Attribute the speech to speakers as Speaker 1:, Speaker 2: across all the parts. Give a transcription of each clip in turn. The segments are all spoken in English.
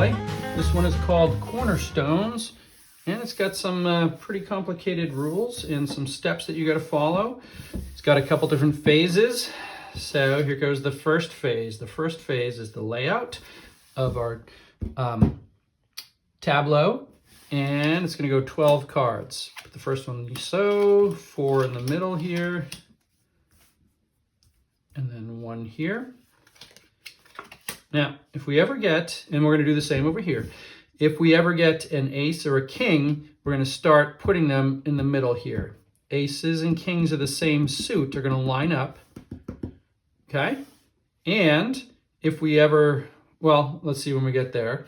Speaker 1: play. This one is called Corner Stones, and it's got some pretty complicated rules and some steps that you got to follow. It's got a couple different phases. So here goes the first phase. The first phase is the layout of our tableau, and it's going to go 12 cards. Put the first one so, 4 in the middle here, and then 1 here. Now, if we ever get, and we're going to do the same over here, if we ever get an ace or a king, we're going to start putting them in the middle here. Aces and kings of the same suit are going to line up, okay? And if we ever, well, let's see when we get there.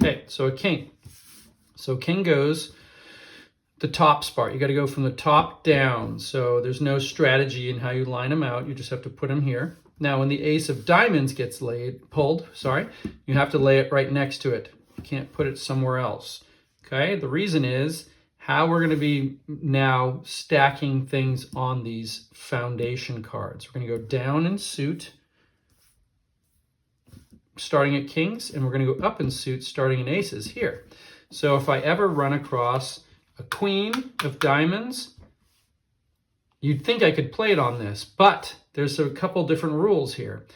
Speaker 1: Okay, so a king. So king goes the top spot. You got to go from the top down. So there's no strategy in how you line them out. You just have to put them here. Now, when the ace of diamonds gets pulled, you have to lay it right next to it. You can't put it somewhere else. Okay, the reason is how we're going to be now stacking things on these foundation cards. We're going to go down in suit, starting at kings, and we're going to go up in suit, starting in aces here. So if I ever run across a queen of diamonds, you'd think I could play it on this, but there's a couple different rules here.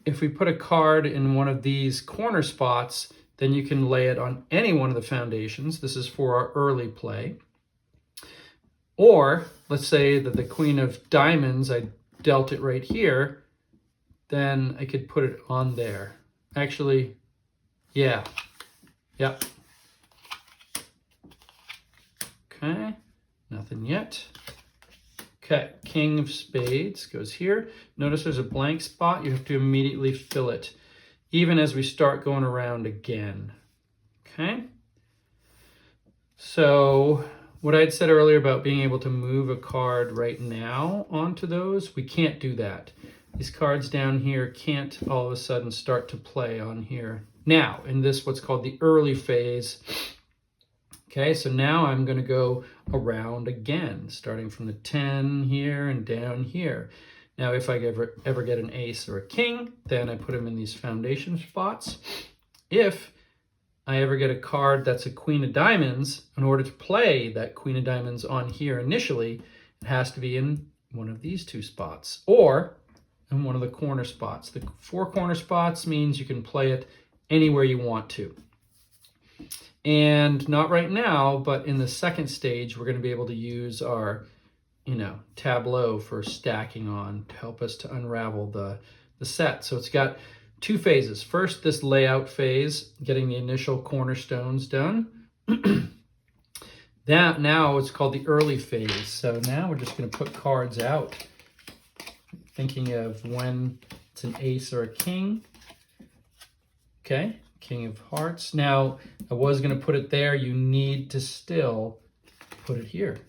Speaker 1: If we put a card in one of these corner spots, then you can lay it on any one of the foundations. This is for our early play. Or let's say that the queen of diamonds, I dealt it right here, then I could put it on there. Actually, yeah, yep. Okay, nothing yet. Okay, king of spades goes here. Notice there's a blank spot. You have to immediately fill it, even as we start going around again. Okay? So what I had said earlier about being able to move a card right now onto those, we can't do that. These cards down here can't all of a sudden start to play on here. Now, in this what's called the early phase. Okay, so now I'm going to go around again, starting from the 10 here and down here. Now, if I ever get an ace or a king, then I put them in these foundation spots. If I ever get a card that's a queen of diamonds, in order to play that queen of diamonds on here initially, it has to be in one of these two spots or in one of the corner spots. The 4 corner spots means you can play it anywhere you want to. And not right now, but in the second stage, we're going to be able to use our, tableau for stacking on to help us to unravel the set. So it's got 2 phases. First, this layout phase, getting the initial cornerstones done. Now it's called the early phase. So now we're just going to put cards out, thinking of when it's an ace or a king. Okay. King of hearts. Now, I was going to put it there. You need to still put it here.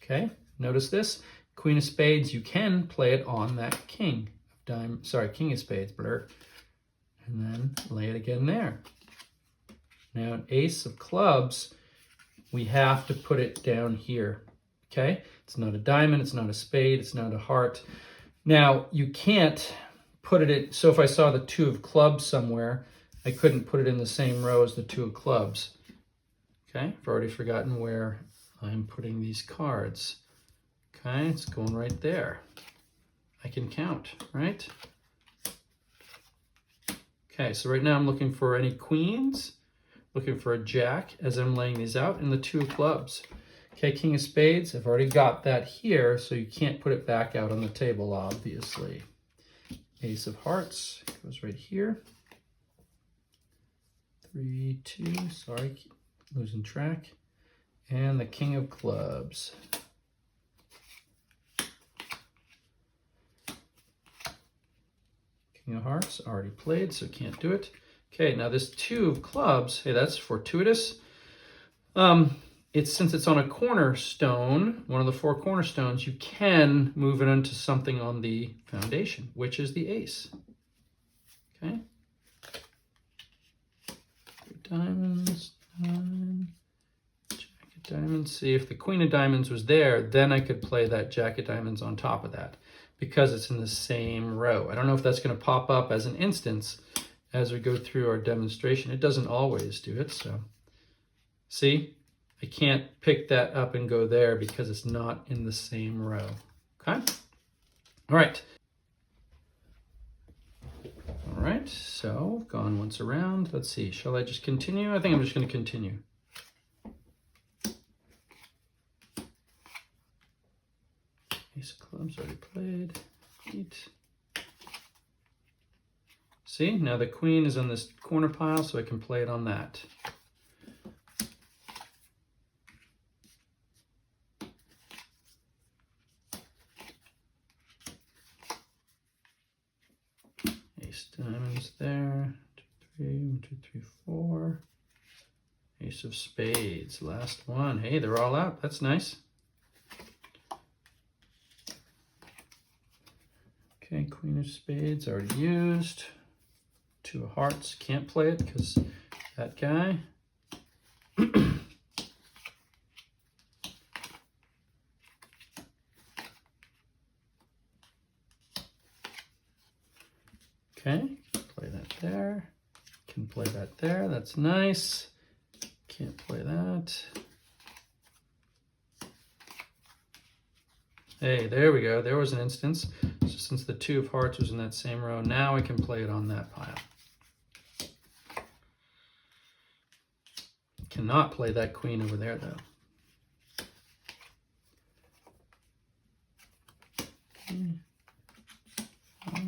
Speaker 1: Okay, notice this. Queen of spades, you can play it on that king of diamonds. Sorry, king of spades, blur. And then lay it again there. Now, an ace of clubs, we have to put it down here. Okay, it's not a diamond, it's not a spade, it's not a heart. Now, you can't put it in, so if I saw the 2 of clubs somewhere, I couldn't put it in the same row as the 2 of clubs. Okay, I've already forgotten where I'm putting these cards. Okay, it's going right there. I can count, right? Okay, so right now I'm looking for any queens, looking for a jack as I'm laying these out, and the 2 of clubs. Okay, king of spades, I've already got that here, so you can't put it back out on the table, obviously. Ace of hearts goes right here. 3, 2, sorry, keep losing track. And the king of clubs. King of hearts, already played, so can't do it. Okay, now this 2 of clubs, hey, that's fortuitous. Since it's on a cornerstone, one of the 4 cornerstones, you can move it into something on the foundation, which is the ace. Okay. Diamonds, 9, jack of diamonds. diamonds. See, if the queen of diamonds was there, then I could play that jack of diamonds on top of that because it's in the same row. I don't know if that's going to pop up as an instance as we go through our demonstration. It doesn't always do it, so see, I can't pick that up and go there because it's not in the same row. Okay? All right. All right, so gone once around. Let's see, shall I just continue? I think I'm just going to continue. Ace of clubs already played. Eight. See, now the queen is on this corner pile, so I can play it on that. Ace diamonds there. 2, 3, 1, 2, 3, 4. Ace of spades, last one. Hey, they're all out. That's nice. Okay, queen of spades already used. 2 of hearts, can't play it because that guy. Okay, play that there. Can play that there, that's nice. Can't play that. Hey, there we go, there was an instance. So since the 2 of hearts was in that same row, now I can play it on that pile. Cannot play that queen over there though. Okay. 5.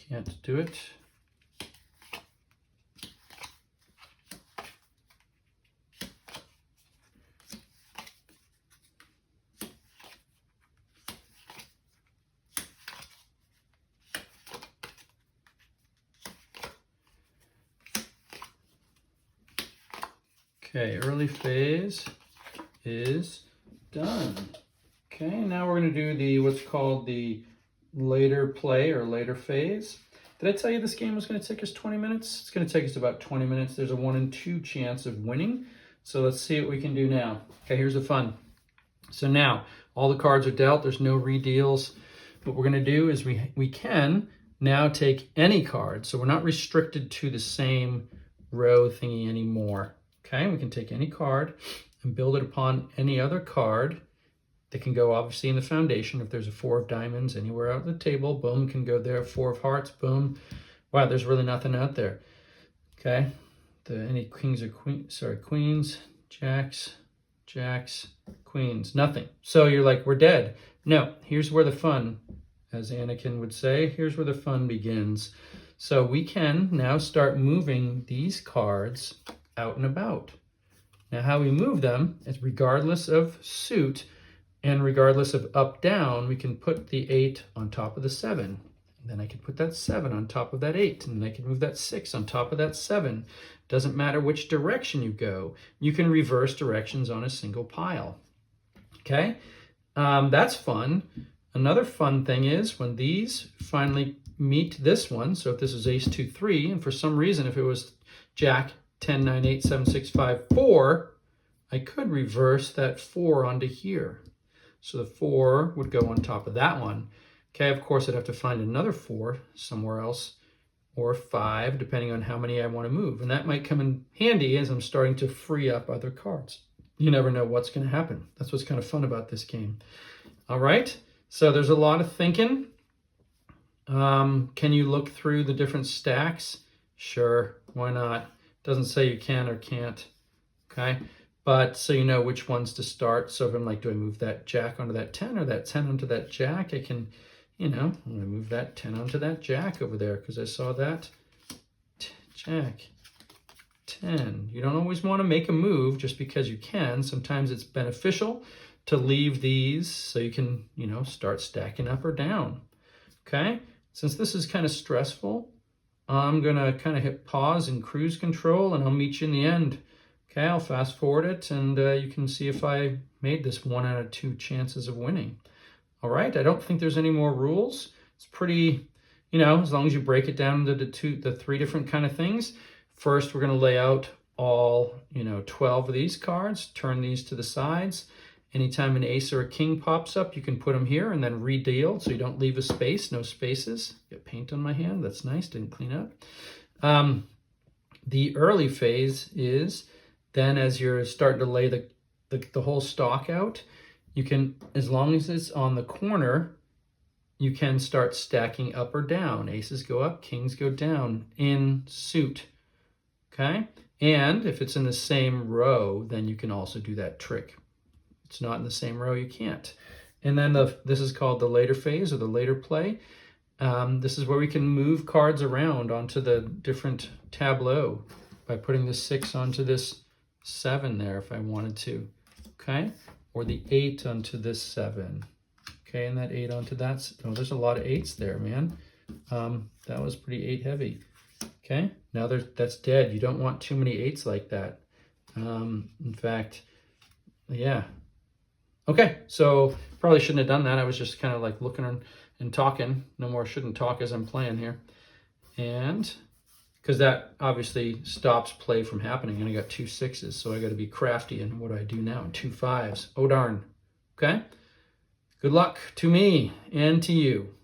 Speaker 1: Can't do it. Okay, early phase is done. Okay, now we're going to do the what's called the later play or later phase. Did I tell you this game was going to take us 20 minutes? It's going to take us about 20 minutes. There's a 1 in 2 chance of winning. So let's see what we can do now. Okay, here's the fun. So now all the cards are dealt. There's no redeals. What we're going to do is we can now take any card. So we're not restricted to the same row thingy anymore. Okay, we can take any card and build it upon any other card. They can go obviously in the foundation. If there's a 4 of diamonds anywhere out on the table, boom, can go there. 4 of hearts, boom. Wow, there's really nothing out there. Okay, any kings or queens, jacks, queens, nothing. So you're like, we're dead. No, here's where the fun, as Anakin would say, here's where the fun begins. So we can now start moving these cards out and about. Now how we move them is regardless of suit, and regardless of up, down, we can put the 8 on top of the 7. And then I can put that 7 on top of that 8. And then I can move that 6 on top of that 7. Doesn't matter which direction you go. You can reverse directions on a single pile. Okay? That's fun. Another fun thing is when these finally meet this one, so if this is ace 2, 3, and for some reason if it was jack 10, 9, 8, 7, 6, 5, 4, I could reverse that 4 onto here. So the 4 would go on top of that one. Okay, of course, I'd have to find another 4 somewhere else, or 5, depending on how many I want to move. And that might come in handy as I'm starting to free up other cards. You never know what's going to happen. That's what's kind of fun about this game. All right, so there's a lot of thinking. Can you look through the different stacks? Sure, why not? Doesn't say you can or can't, okay? But so you know which ones to start. So if I'm like, do I move that jack onto that 10 or that 10 onto that jack? I can, you know, I'm going to move that 10 onto that jack over there because I saw that jack 10. You don't always want to make a move just because you can. Sometimes it's beneficial to leave these so you can, you know, start stacking up or down. Okay? Since this is kind of stressful, I'm gonna kind of hit pause and cruise control, and I'll meet you in the end. Okay, I'll fast forward it, and you can see if I made this 1 out of 2 chances of winning. All right, I don't think there's any more rules. It's pretty, as long as you break it down into the 3 different kind of things. First, we're gonna lay out all, 12 of these cards, turn these to the sides. Anytime an ace or a king pops up, you can put them here and then redeal so you don't leave a space, no spaces. Get paint on my hand, that's nice, didn't clean up. The early phase is then as you're starting to lay the whole stock out, you can, as long as it's on the corner, you can start stacking up or down. Aces go up, kings go down in suit, okay? And if it's in the same row, then you can also do that trick. It's not in the same row, you can't. And then this is called the later phase or the later play. This is where we can move cards around onto the different tableau by putting the 6 onto this 7 there if I wanted to, okay? Or the 8 onto this 7, okay? And that 8 onto that. Oh, there's a lot of 8s there, man. That was pretty 8 heavy, okay? Now that's dead. You don't want too many 8s like that. In fact, yeah. Okay, so probably shouldn't have done that. I was just kind of like looking and talking. No more shouldn't talk as I'm playing here. And because that obviously stops play from happening. And I got 2 6s, so I got to be crafty in what I do now. 2 5s. Oh, darn. Okay? Good luck to me and to you.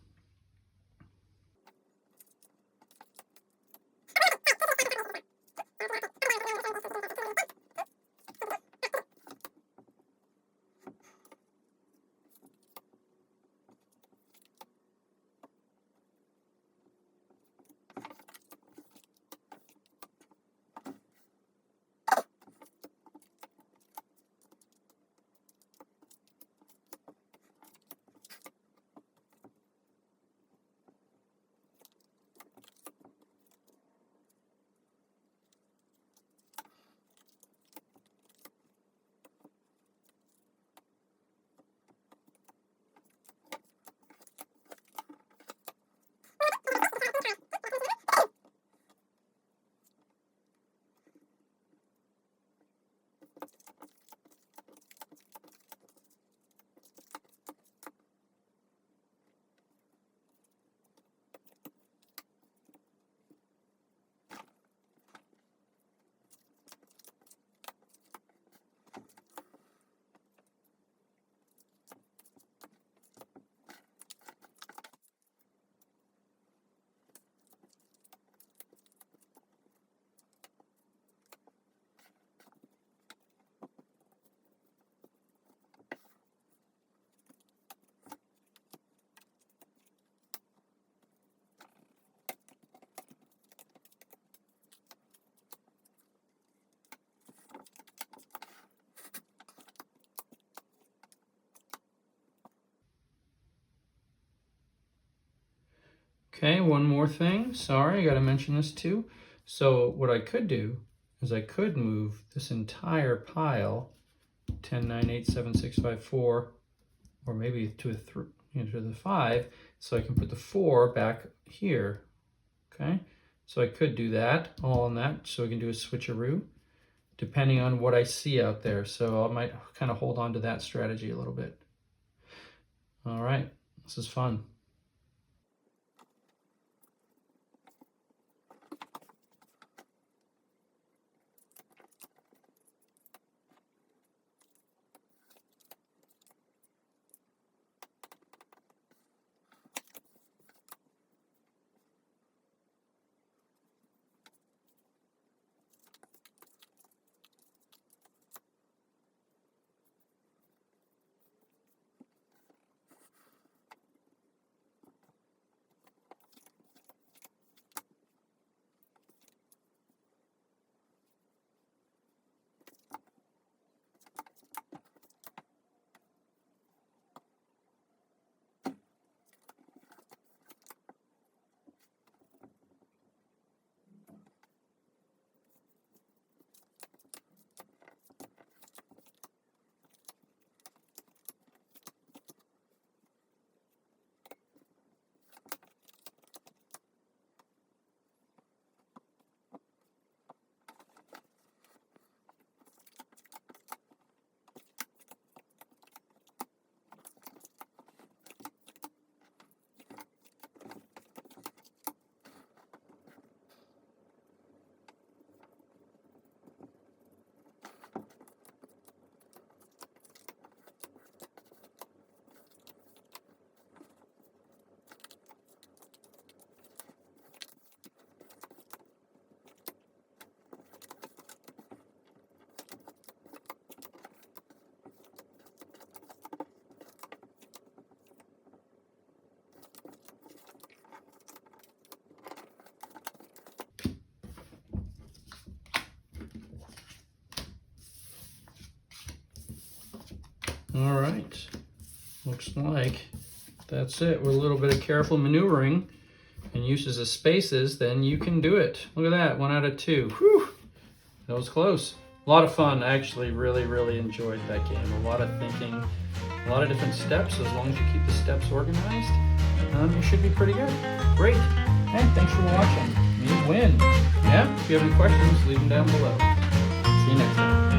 Speaker 1: Okay, one more thing. Sorry, I got to mention this too. So what I could do is I could move this entire pile 10, 9, 8, 7, 6, 5, 4, or maybe to the 5, so I can put the 4 back here. Okay, so I could do that, all on that, so I can do a switcheroo depending on what I see out there. So I might kind of hold on to that strategy a little bit. All right, this is fun. All right. Looks like that's it. With a little bit of careful maneuvering and uses of spaces, then you can do it. Look at that, 1 out of 2. Whew, that was close. A lot of fun. I actually really enjoyed that game. A lot of thinking, a lot of different steps. As long as you keep the steps organized, you should be pretty good. Great. Hey, thanks for watching. You win. Yeah? If you have any questions, leave them down below. See you next time.